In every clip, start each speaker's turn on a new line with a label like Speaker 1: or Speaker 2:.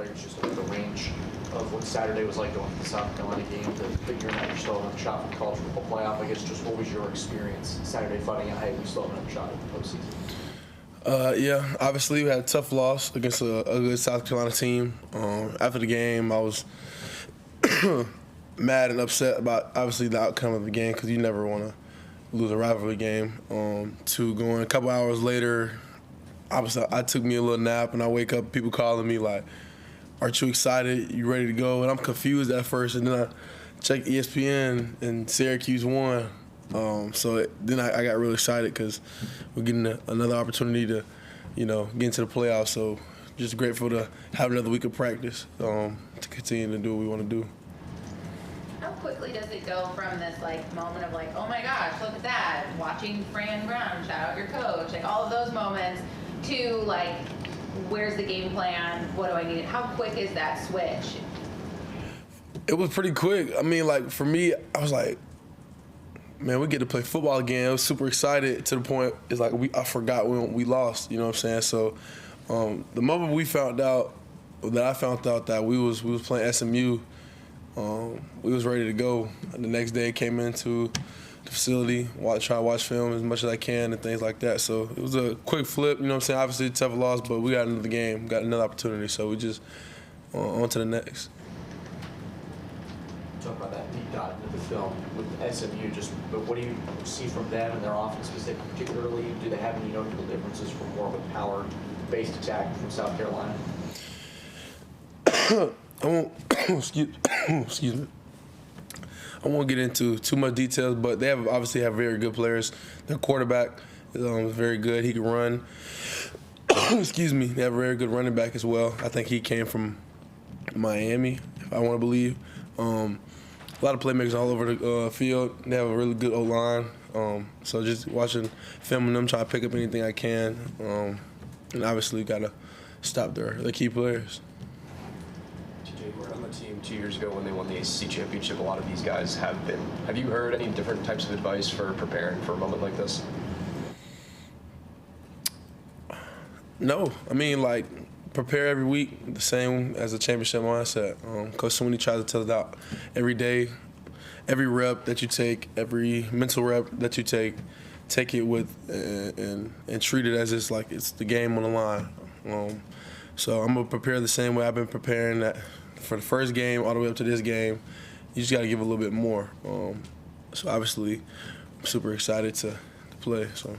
Speaker 1: players just the range of what Saturday was like going to the South Carolina game, to figuring out you're still another shot for the college football playoff. I guess just what was your experience Saturday finding out, hey, we still have another shot at the postseason?
Speaker 2: Yeah, obviously we had a tough loss against a good South Carolina team. After the game, I was mad and upset about obviously the outcome of the game, because you never want to lose a rivalry game. To going a couple hours later, obviously I took me a little nap and I wake up, people calling me like, aren't you excited? You ready to go? And I'm confused at first, and then I check ESPN and Syracuse won. Then I got really excited because we're getting another opportunity to, get into the playoffs. So just grateful to have another week of practice to continue to do what we want to do.
Speaker 3: How quickly does it go from this moment of oh my gosh, look at that, watching Fran Brown, shout out your coach, all of those moments, to where's the game plan, what do I need? How quick is that switch?
Speaker 2: It was pretty quick. I mean, for me, I was like, man, we get to play football again. I was super excited to the point it's I forgot when we lost, you know what I'm saying? So the moment I found out that we was playing SMU, we was ready to go. And the next day came into the facility, try to watch film as much as I can and things like that. So it was a quick flip, you know what I'm saying? Obviously a tough loss, but we got another game, got another opportunity, so we just on to the next.
Speaker 1: Talk about that deep dive into the film with SMU. But what do you see from them and their offense particularly? Do they have any notable differences from more of a power-based attack from South Carolina?
Speaker 2: I won't excuse me. I won't get into too much details, but they obviously have very good players. Their quarterback is very good. He can run. Excuse me. They have a very good running back as well. I think he came from Miami, if I want to believe. A lot of playmakers all over the field. They have a really good O-line. So just watching film on them, trying to pick up anything I can. And obviously got to stop their key players.
Speaker 4: You were on the team 2 years ago when they won the ACC championship. A lot of these guys have been. Have you heard any different types of advice for preparing for a moment like this?
Speaker 2: No. I mean, prepare every week the same as a championship mindset. Coach Swinney tries to tell us out every day, every rep that you take, every mental rep that you take it with and treat it as it's the game on the line. So I'm going to prepare the same way I've been preparing that for the first game all the way up to this game. You just got to give a little bit more. So obviously, I'm super excited to play. So.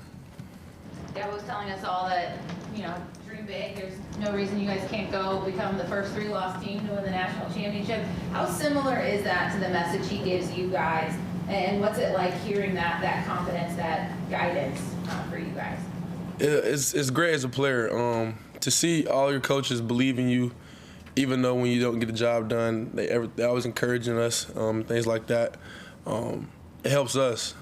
Speaker 3: Dad was telling us all that, dream big. There's no reason you guys can't go become the first 3-loss team to win the national championship. How similar is that to the message he gives you guys? And what's it like hearing that confidence, that guidance for you guys?
Speaker 2: It's great as a player. To see all your coaches believe in you, even though when you don't get the job done, they're always encouraging us, things like that. It helps us.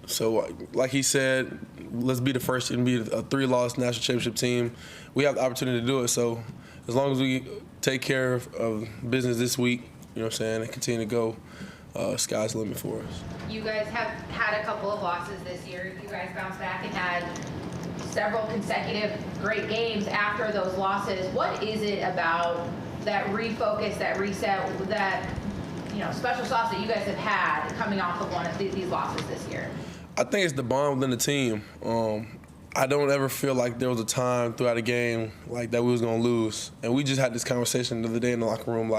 Speaker 2: So, like he said, let's be the first and be a 3-loss national championship team. We have the opportunity to do it. So, as long as we take care of business this week, you know what I'm saying, and continue to go, sky's the limit for us.
Speaker 3: You guys have had a couple of losses this year. You guys bounced back and had several consecutive great games after those losses. What is it about that refocus, that reset, that special sauce that you guys have had coming off of one of these losses this year?
Speaker 2: I think it's the bond within the team. I don't ever feel like there was a time throughout a game that we was gonna lose. And we just had this conversation the other day in the locker room,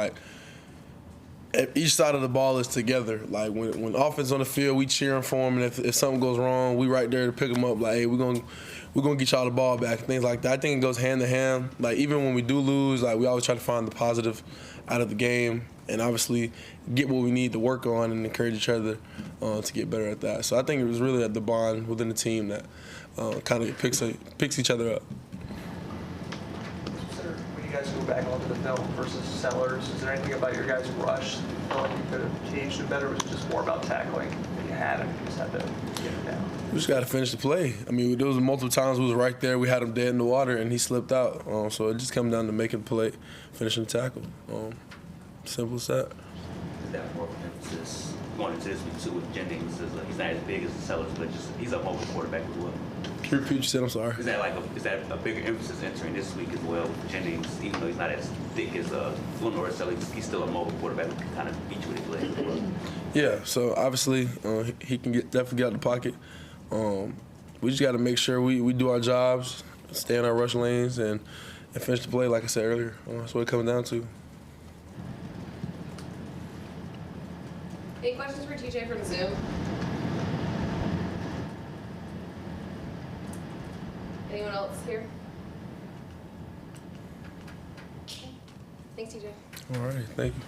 Speaker 2: each side of the ball is together. When offense on the field, we cheering for them, and if something goes wrong, we right there to pick them up. Hey, we're gonna get y'all the ball back, things like that. I think it goes hand in hand. Even when we do lose, we always try to find the positive out of the game, and obviously get what we need to work on and encourage each other to get better at that. So I think it was really at the bond within the team that kind of picks each other up.
Speaker 5: When you guys go back onto the film versus Sellers, is there anything about your guys' rush that you feel like you could have changed it better? Or was it just more about tackling that you had and you just had to get it down?
Speaker 2: We just got to finish the play. I mean, there was multiple times we was right there. We had him dead in the water, and he slipped out. So it just comes down to making the play, finishing the tackle. Simple as that.
Speaker 6: Is that more of an emphasis going into this week too with Jennings? He's not as big as the Sellers, but he's a mobile quarterback as well.
Speaker 2: Can you repeat what you said? I'm sorry.
Speaker 6: Is that a bigger emphasis entering this week as well? Jennings, even though he's not as thick as Swinney or Selly, he's still a mobile quarterback who can kind of beat you with his legs as well.
Speaker 2: Yeah, so obviously he can definitely get out the pocket. We just got to make sure we do our jobs, stay in our rush lanes, and finish the play, like I said earlier. That's what it comes down to.
Speaker 7: Any questions for TJ from Zoom? Anyone else here? Okay. Thanks, TJ.
Speaker 2: All right, thank you.